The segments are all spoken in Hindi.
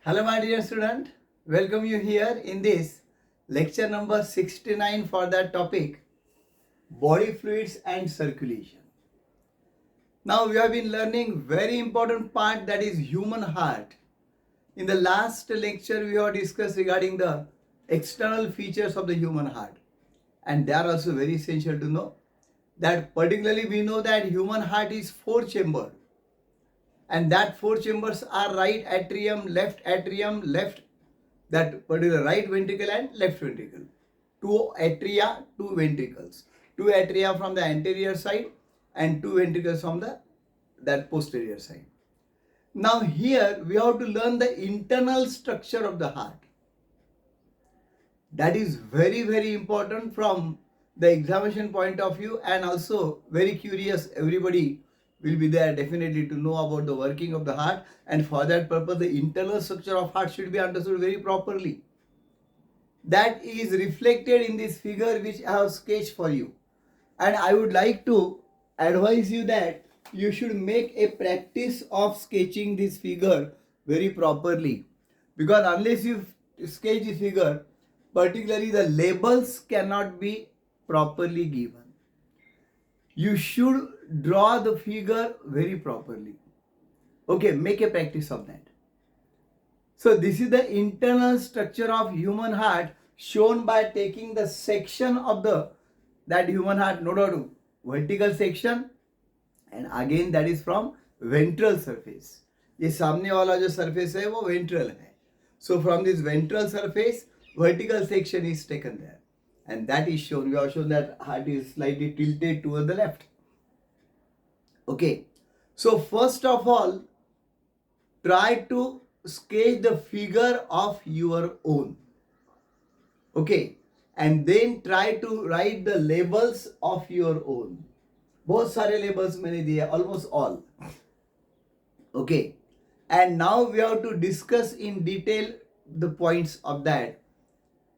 Hello, my dear student. Welcome you here in this lecture number 69 for that topic, body fluids and circulation. Now we have been learning very important part, that is human heart. In the last lecture we have discussed regarding the external features of the human heart, and they are also very essential to know. That particularly we know that human heart is 4-chambered, and that 4 chambers are right atrium, left, that particular right ventricle and left ventricle. 2 atria, 2 ventricles. 2 atria from the anterior side and 2 ventricles from the that posterior side. Now here we have to learn the internal structure of the heart. That is very important from the examination point of view, and also very curious. Everybody will be there definitely to know about the working of the heart, and for that purpose the internal structure of heart should be understood very properly. That is reflected in this figure which I have sketched for you, and I would like to advise you that you should make a practice of sketching this figure very properly, because unless you sketch this figure, particularly the labels cannot be properly given. You should draw the figure very properly. Okay, make a practice of that. So this is the internal structure of human heart shown by taking the section of that human heart, no doubt vertical section, and again that is from ventral surface. ये सामने वाला जो surface है वो ventral है. So from this ventral surface, vertical section is taken there, and that is shown. We have shown that heart is slightly tilted toward the left. Okay, so first of all, try to sketch the figure of your own. Okay, and then try to write the labels of your own. बहुत सारे labels मैंने दिए, almost all. Okay, and now we have to discuss in detail the points of that,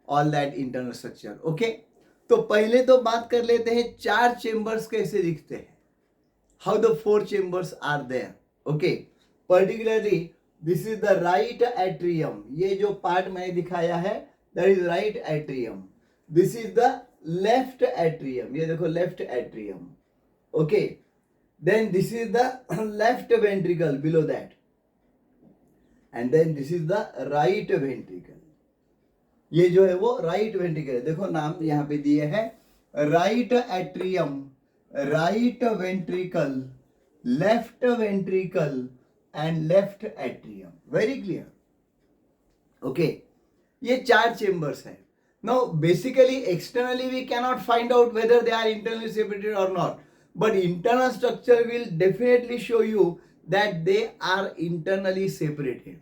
all that internal structure. Okay, तो पहले तो बात कर लेते हैं 4 chambers कैसे दिखते हैं. How the 4 chambers are there. Okay, particularly this is the right atrium. ये जो part मैंने दिखाया है, that is right atrium. This is the left atrium. ये देखो left atrium. Okay, then this is the left ventricle below that, and then this is the right ventricle. ये जो है वो right ventricle है. देखो नाम यहाँ पे दिए हैं, right atrium, right ventricle, left ventricle and left atrium. Very clear. Okay, ये 4 chambers है. Now basically externally we cannot find out whether they are internally separated or not, but internal structure will definitely show you that they are internally separated.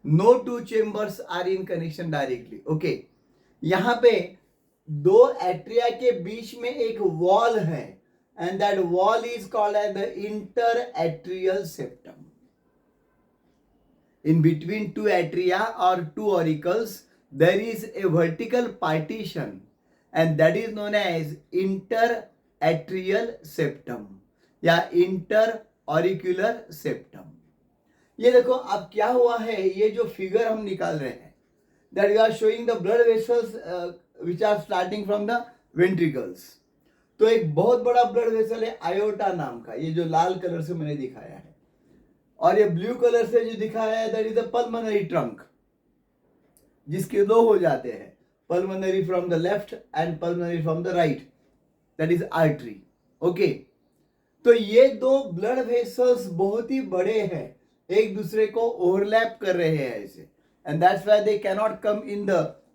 No 2 chambers are in connection directly. Okay, यहाँ पे 2 एट्रिया के बीच में एक वॉल है, and that wall is called as the interatrial septum. In between 2 atria or 2 auricles, there is a vertical partition, and that is known as interatrial septum या interauricular septum. ये देखो अब क्या हुआ है, ये जो फिगर हम निकाल रहे हैं, that we are showing the blood vessels which are starting from the ventricles. तो एक बहुत बड़ा ब्लड वेसल है आयोटा नाम का, ये जो लाल कलर से मैंने दिखाया है, और ये ब्लू कलर से जो दिखाया है that is the pulmonary trunk, जिसके 2 हो जाते हैं, pulmonary from the left and pulmonary from the right, that is artery. Okay, तो ये 2 ब्लड वेसल्स बहुत ही बड़े हैं, एक दूसरे को ओवरलैप कर रहे हैं ऐसे, and that's why they cannot come in the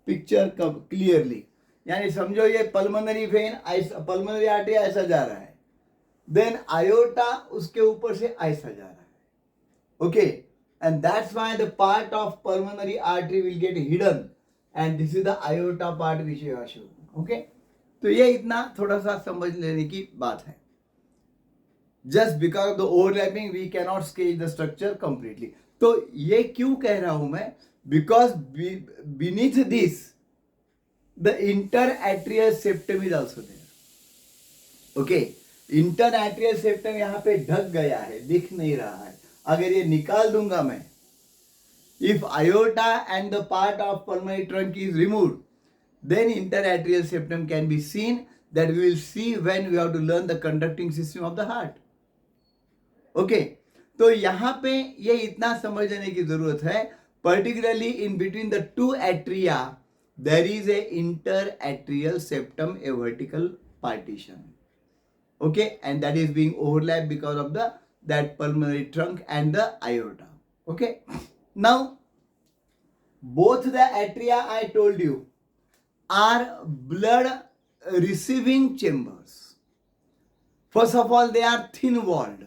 picture clearly. यानी समझो ये पल्मोनरी वेन, पल्मोनरी आर्टरी ऐसा जा रहा है, देन आयोटा उसके ऊपर से ऐसा जा रहा है. Okay, and that's why the part of pulmonary artery will get hidden, and this is the iota part which you are showing. Okay, तो ये इतना थोड़ा सा समझ लेने की बात है. Just because of the overlapping we cannot sketch the structure completely. तो ये क्यों कह रहा हूं मैं, because beneath this the interatrial septum is also there. Okay, interatrial septum यहाँ पे ढक गया है, दिख नहीं रहा है. अगर ये निकाल दूंगा मैं, If aorta and the part of pulmonary trunk is removed, then interatrial septum can be seen. That we will see when we have to learn the conducting system of the heart. Okay तो यहाँ पे ये इतना समझने की जरूरत है, particularly in between the two atria there is a interatrial septum, a vertical partition. Okay, and that is being overlapped because of that pulmonary trunk and the aorta. Okay, now both the atria I told you are blood receiving chambers. First of all, they are thin walled.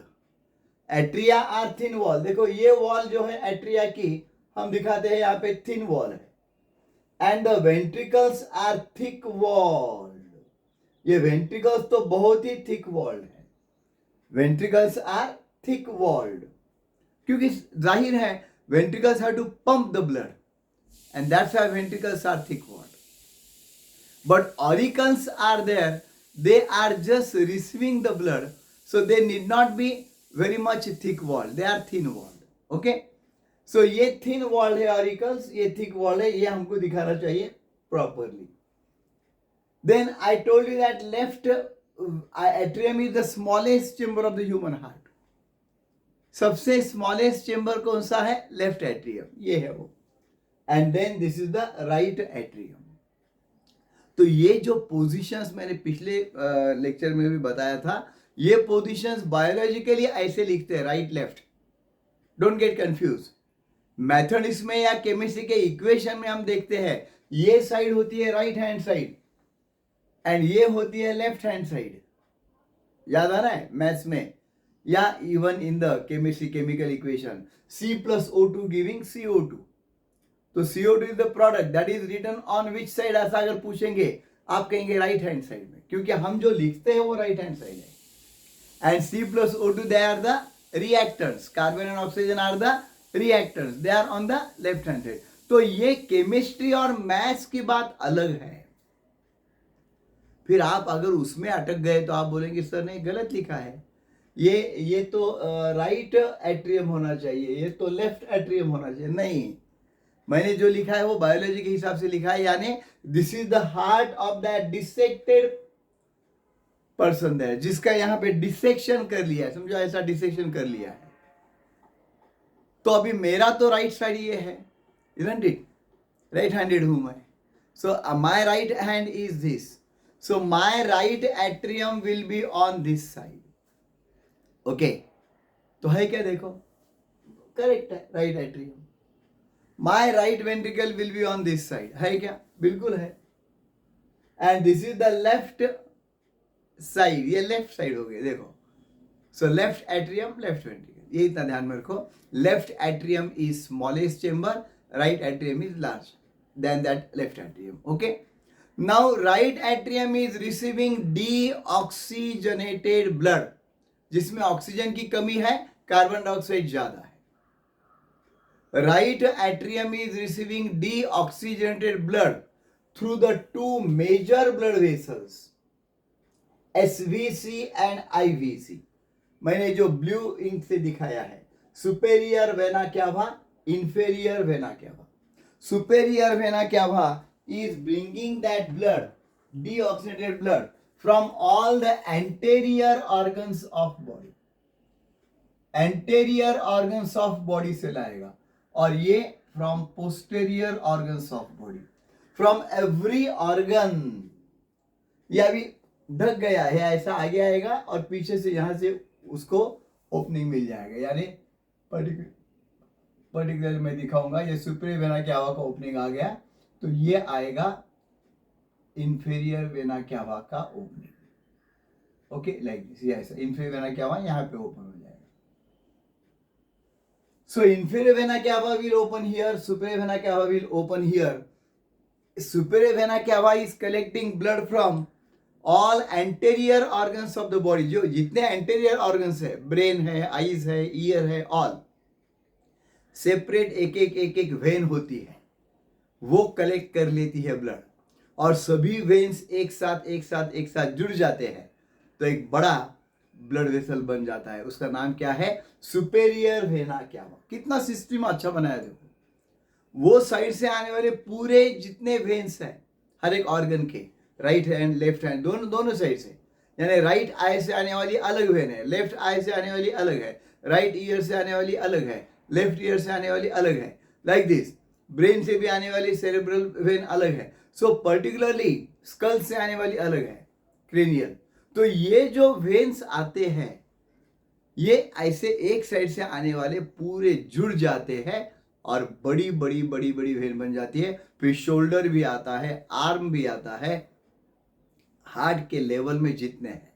Atria are thin wall. देखो ये वॉल जो है एट्रिया की हम दिखाते हैं, यहाँ पे थिन वॉल है. And the ventricles are thick walled. ये वेंट्रिकल्स तो बहुत ही थिक वॉल्ड है. वेंट्रिकल्स आर थिक वॉल्ड क्योंकि जाहिर है ventricles have to pump the blood and that's why ventricles are thick walled. But auricles are there, they are just receiving the blood, so they need not be very much thick walled, they are thin walled. Okay, so ये thin walled है auricles, ये thick walled है, ये हमको दिखाना चाहिए properly. Then I told you that left atrium is the smallest chamber of the human heart. सबसे smallest chamber कौन सा है? Left atrium, ये है वो. And then this is the right atrium. तो ये जो positions मैंने पिछले लेक्चर में भी बताया था, ये पोजीशंस बायोलॉजिकली ऐसे लिखते हैं, right left. Don't get confuse. Mathematics में या केमिस्ट्री के इक्वेशन में हम देखते हैं ये साइड होती है राइट हैंड साइड एंड ये होती है लेफ्ट हैंड साइड. याद आ रहा है मैथ्स में, या even in the chemistry chemical equation C+O2 giving CO2. तो CO2 is the product that is written on which side, ऐसा अगर पूछेंगे आप कहेंगे राइट हैंड साइड में, क्योंकि हम जो लिखते हैं वो राइट हैंड साइड है. And C+O2 they are the reactants, carbon and oxygen are the reactants, they are on the left hand side. तो ये केमिस्ट्री और मैथ्स की बात अलग है. फिर आप अगर उसमें अटक गए तो आप बोलेंगे सर ने गलत लिखा है, ये तो राइट एट्रियम होना चाहिए, ये तो लेफ्ट एट्रियम होना चाहिए. नहीं, मैंने जो लिखा है वो बायोलॉजी के हिसाब से लिखा है, यानी this is the heart of that dissected person है, जिसका यहाँ पे डिसेक्शन कर लिया है, समझो ऐसा डिसेक्शन कर लिया है. तो अभी मेरा तो राइट साइड ये है, isn't it? राइट हैंडेड हूं मैं. So my right hand is this, so my right atrium will be on this side. Okay, तो है क्या? देखो करेक्ट है, right atrium. My right ventricle will be on this side, है क्या? बिल्कुल है. And this is the left side, ये लेफ्ट साइड हो गई. देखो, so left atrium, left ventricle, ये इतना ध्यान में रखो. Left atrium is smallest chamber, right atrium is large than that left atrium. Okay, now right atrium is receiving deoxygenated blood, जिसमें ऑक्सीजन की कमी है, कार्बन डाइऑक्साइड ज्यादा है. Right atrium is receiving deoxygenated blood through the two major blood vessels, SVC and IVC. मैंने जो ब्लू इंक से दिखाया है, superior vena cava, inferior vena cava. Superior vena cava is bringing that blood, deoxygenated blood, from all the anterior organs of body. Anterior organs of body से लाएगा, और ये from posterior organs of body, from every organ. ये अभी ढक गया है, ऐसा आगे आएगा और पीछे से यहां से उसको ओपनिंग मिल जाएगा. यानी पर्टिकुलर मैं दिखाऊंगा, ये सुपीरियर वेना क्यावा का ओपनिंग आ गया, तो ये आएगा इंफीरियर वेना क्यावा का ओपनिंग. ओके, लाइक दिस, ऐसा इंफीरियर वेना क्यावा यहाँ पे ओपन हो जाएगा. So inferior vena cava will open here, superior vena cava will open here. Superior vena cava is collecting blood from all anterior organs of the body. जो जितने एंटेरियर ऑर्गन्स है, ब्रेन है, आईज है, ईयर है, ऑल सेपरेट एक एक वेन होती है, वो कलेक्ट कर लेती है ब्लड, और सभी वेन्स एक साथ जुड़ जाते हैं तो एक बड़ा ब्लड वेसल बन जाता है. उसका नाम क्या है? Superior vena cava. कितना सिस्टम अच्छा बनाया देखो. वो साइड से आने वाले पूरे जितने वेन्स हैं हर एक ऑर्गन के, राइट हैंड लेफ्ट हैंड दोनों साइड से, यानी राइट आई से आने वाली अलग वेन है, लेफ्ट आई से आने वाली अलग है, राइट ईयर से आने वाली अलग है, लेफ्ट ईयर से आने वाली अलग है, लाइक दिस। ब्रेन से भी आने वाली सेरेब्रल वेन अलग है। सो पर्टिकुलरली स्कल से आने वाली अलग है, क्रेनियल। तो ये जो वेन्स आते हैं ये ऐसे एक साइड से आने वाले पूरे जुड़ जाते हैं और बड़ी बड़ी बड़ी बड़ी वेन बन जाती है। फिर शोल्डर भी आता है, आर्म भी आता है, हार्ट के लेवल में जितने हैं,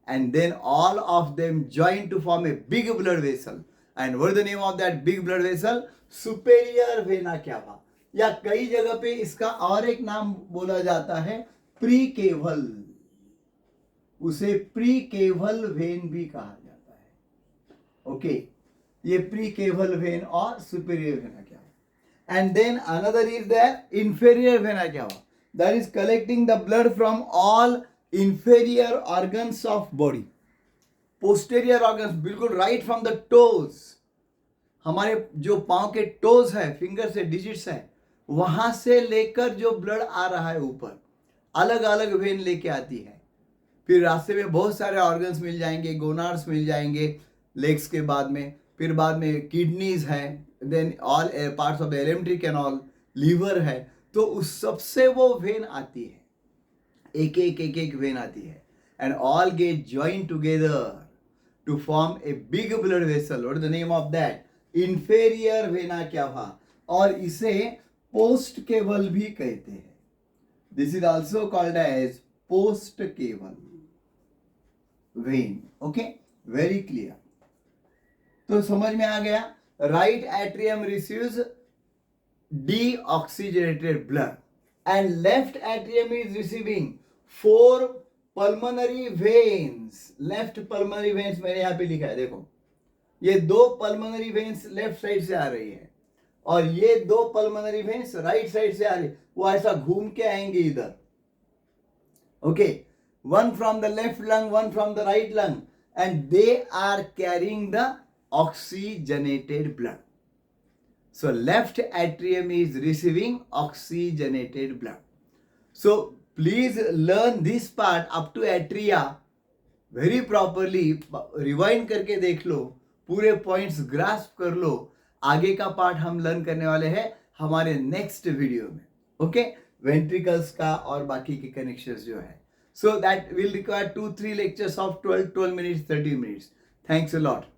and then all of them join to form a big blood vessel. And what is the name of that big blood vessel? Superior vena cava. या कई जगह पे इसका और एक नाम बोला जाता है प्रीकेवल, उसे प्रीकेवल वेन भी कहा जाता है। ओके, ये प्रीकेवल वेन और superior vena cava. And then another is the inferior vena cava, that is collecting the blood from all inferior organs of body, posterior organs, बिल्कुल right from the toes, हमारे जो पांव के टोज है, फिंगर से डिजिट्स है, वहां से लेकर जो ब्लड आ रहा है ऊपर, अलग अलग वेन लेके आती है। फिर रास्ते में बहुत सारे ऑर्गन्स मिल जाएंगे, गोनार्ड्स मिल जाएंगे लेग्स के बाद में, फिर बाद में किडनीज है, then all parts of the alimentary canal, liver है। तो उस सबसे वो वेन आती है, एक एक वेन आती है, and all get join together to form a big blood vessel. What is the name of that? Inferior vena cava, और इसे पोस्ट केवल भी कहते हैं। This is also called as post caval vein. Okay, very clear. तो समझ में आ गया, right atrium receives deoxygenated blood and left atrium is receiving 4 pulmonary veins. Left pulmonary veins मैंने यहाँ पे लिखा है, देखो ये 2 pulmonary veins लेफ्ट साइड से आ रही है और ये 2 pulmonary veins राइट साइड से आ रही है। वो ऐसा घूम के आएंगे इधर। Okay, one from the left lung, one from the right lung, and they are carrying the oxygenated blood. So left atrium is receiving oxygenated blood. So please learn this part up to atria very properly. Rewind करके देख लो, पूरे points grasp कर लो। आगे का पार्ट हम लर्न करने वाले हैं हमारे नेक्स्ट वीडियो में। ओके, वेंट्रिकल्स का और बाकी के कनेक्शंस जो है। So that will require 2-3 lectures of 12 minutes, 30 minutes. Thanks a lot.